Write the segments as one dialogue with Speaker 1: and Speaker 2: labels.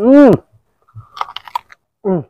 Speaker 1: Hmm. Hmm.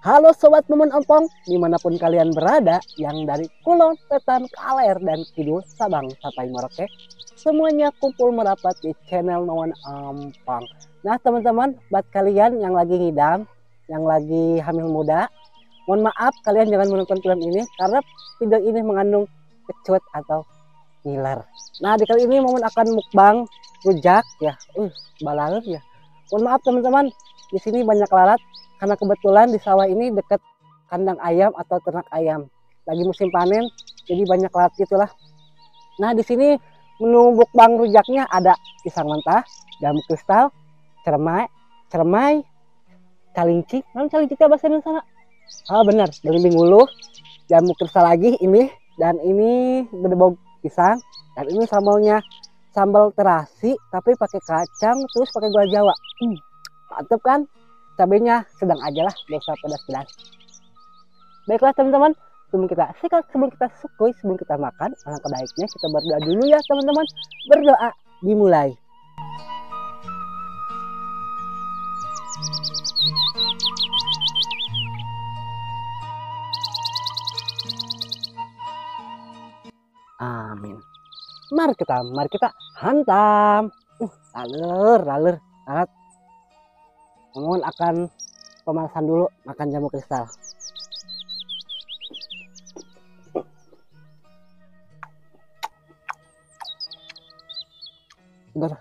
Speaker 1: Halo Sobat Momen Ompong, dimanapun kalian berada, yang dari Kulon, Wetan, Kaler, dan Kidul, Sabang, sampai Merauke, semuanya kumpul merapat di channel Momen Ompong. Nah teman-teman, buat kalian yang lagi ngidam, yang lagi hamil muda, mohon maaf kalian jangan menonton film ini, karena video ini mengandung kecut atau ngiler. Nah di kali ini Momen akan mukbang rujak ya, balaur ya. Mohon maaf teman-teman, di sini banyak lalat. Karena kebetulan di sawah ini dekat kandang ayam atau ternak ayam. Lagi musim panen, jadi banyak lalat gitulah. Nah, di sini menu mukbang rujaknya ada pisang mentah, jamu kristal, cermai, calinci. Non calinci itu bahasa Indonesia? Oh, benar, belimbing ulu, jamu kristal lagi ini, dan ini gedebog pisang, dan ini sambalnya sambal terasi tapi pakai kacang terus pakai gula Jawa. Mantep kan? Cabenya sedang aja lah, gak usah pedas-pedas. Baiklah teman-teman, sebelum kita sikat, sebelum kita sukui, sebelum kita makan, alangkah baiknya kita berdoa dulu ya teman-teman. Berdoa dimulai. Amin. Mari kita hantam. Lalur. Mohon akan pemanasan dulu makan jamu kristal. Segar.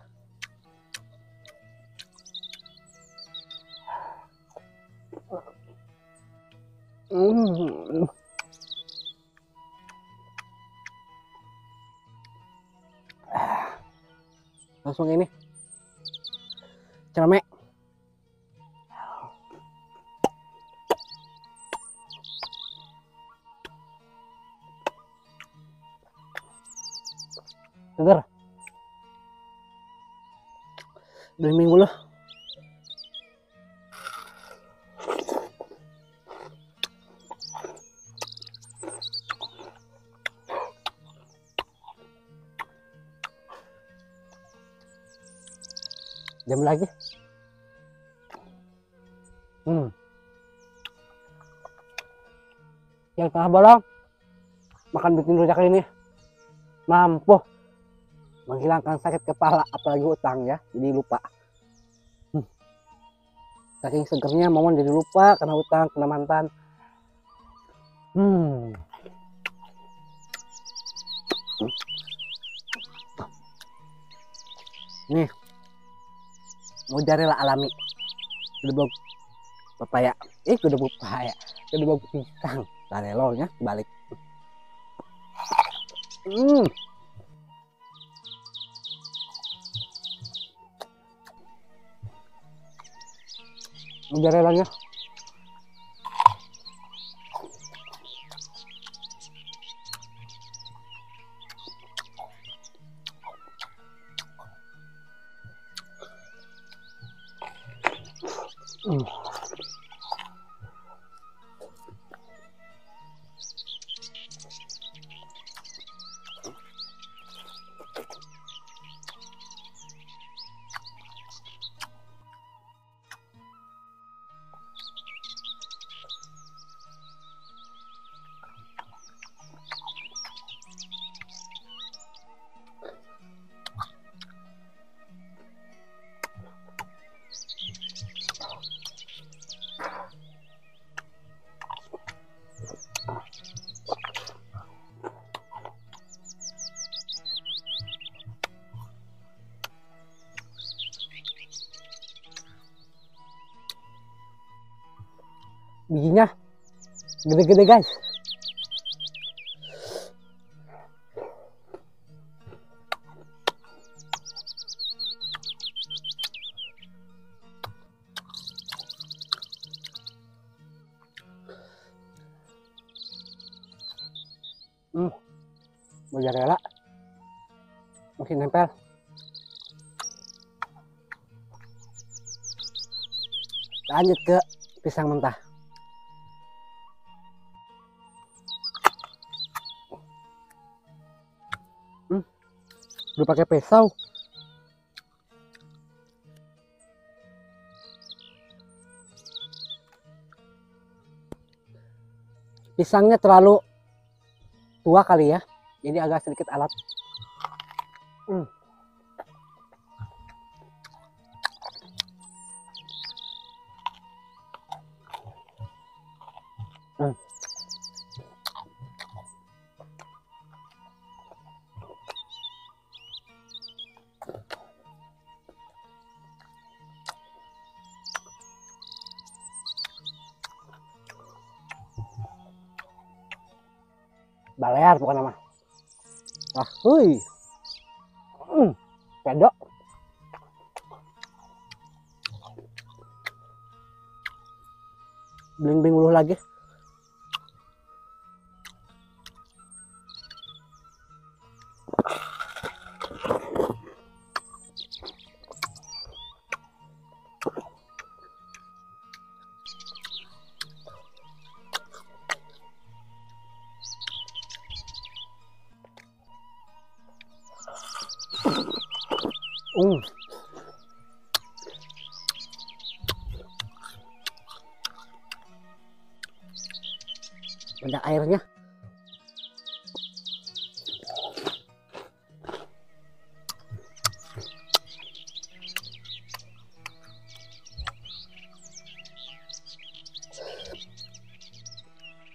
Speaker 1: Langsung ini cermek. Segar. 2 minggu loh. Jam lagi. Yang tengah bolong makan bikin rujak ini mampu menghilangkan sakit kepala, apalagi utang ya, jadi lupa. Saking segernya Momon jadi lupa kena utang, kena mantan. Nih mozzarella alami, gedebog pepaya, gedebog pisang, larelolnya balik. Mozzarellanya bijinya gede-gede guys. mozzarella masih nempel. Lanjut ke pisang mentah. Udah pakai pisau. Pisangnya terlalu tua kali ya, jadi agak sedikit alat. Hmm. Balear bukan nama. Wah, hui. Pedok. Bling-bling uluh lagi. Banyak airnya.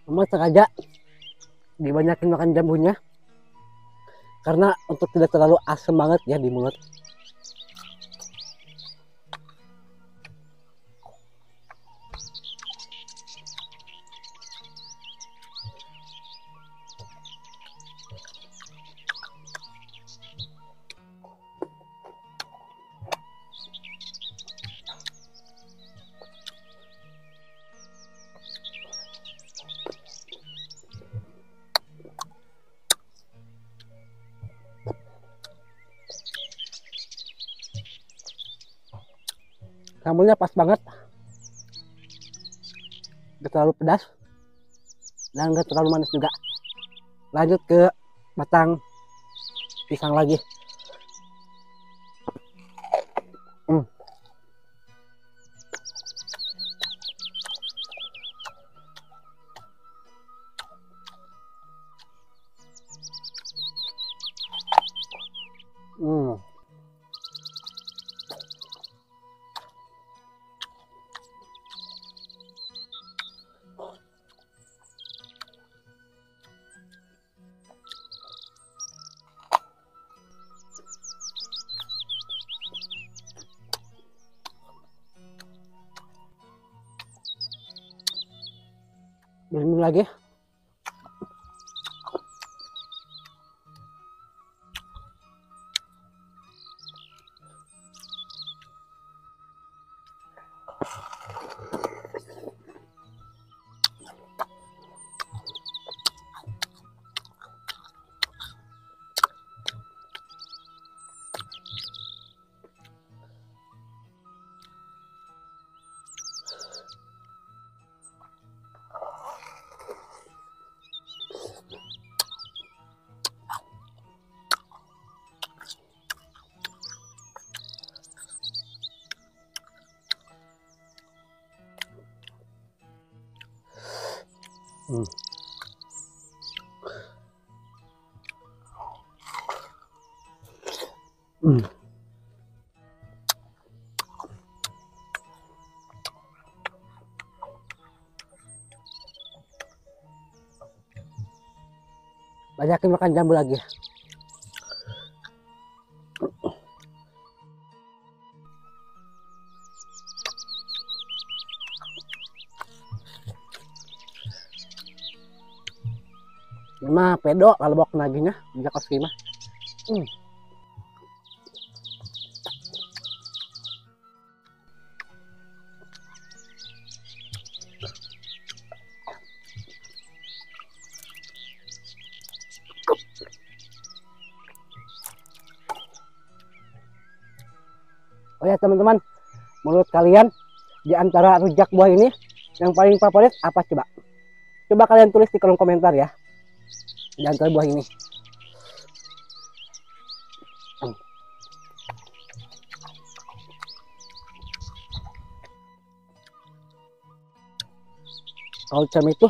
Speaker 1: Mama sengaja dibanyakin makan jambunya karena untuk tidak terlalu asam banget ya di mulut. Sambelnya pas banget, gak terlalu pedas dan gak terlalu manis juga. Lanjut ke batang pisang lagi. Minum lagi. Banyakin makan jambu lagi. Ini mah pedo kalau bawa naginya bisa koski mah. Oh ya teman-teman, menurut kalian di antara rujak buah ini yang paling favorit apa coba? Coba kalian tulis di kolom komentar ya. Di antara buah ini. Kalau cam itu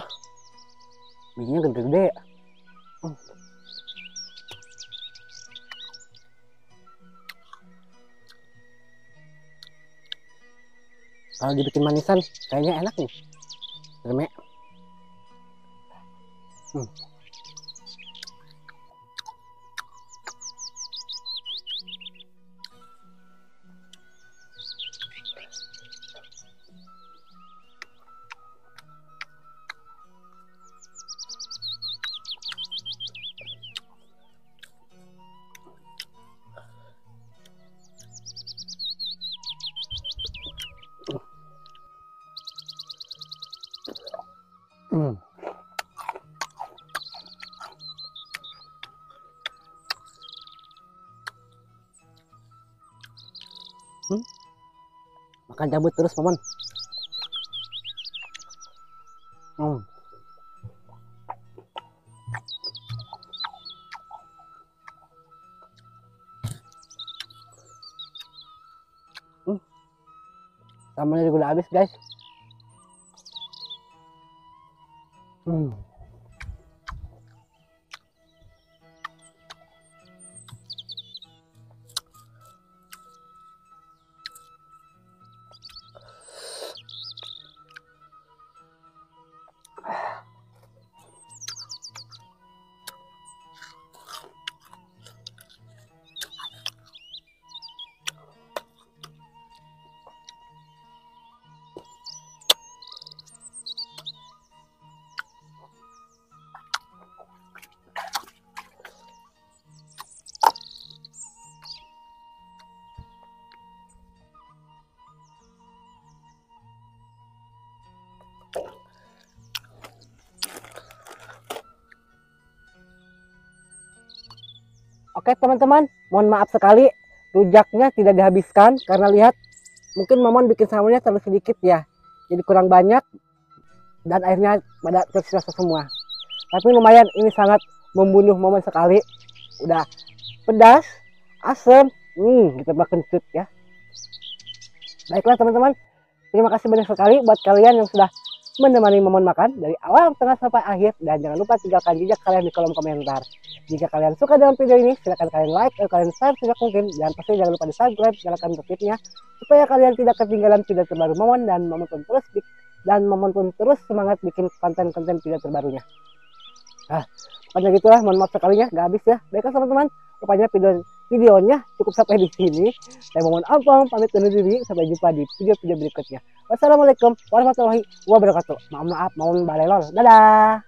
Speaker 1: bijinya gede-gede. Kalau dibikin manisan kayaknya enak nih. Remek. Makan cabut terus paman. Sambalnya juga udah habis guys. Oke teman-teman, mohon maaf sekali rujaknya tidak dihabiskan karena lihat mungkin Momon bikin sambalnya terlalu sedikit ya, jadi kurang banyak dan airnya pada tersisa semua. Tapi lumayan, ini sangat membunuh Momon sekali. Udah pedas, asam, ditambah kecut ya. Baiklah teman-teman, terima kasih banyak sekali buat kalian yang sudah menemani Momon makan dari awal, tengah sampai akhir, dan jangan lupa tinggalkan jejak kalian di kolom komentar. Jika kalian suka dengan video ini, silahkan kalian like atau kalian share sejak mungkin, dan pasti jangan lupa di subscribe, nyalakan notifnya supaya kalian tidak ketinggalan video terbaru Momon dan Momon pun terus semangat bikin konten-konten video terbarunya. Pokoknya gitulah, mohon maaf sekalinya gak habis ya. Baiklah teman-teman, rupanya videonya cukup sampai di sini. Saya Momon Ampong pamit undur diri, sampai jumpa di video-video berikutnya. Wassalamualaikum warahmatullahi wabarakatuh. Maaf, Momon balelol. Dadah.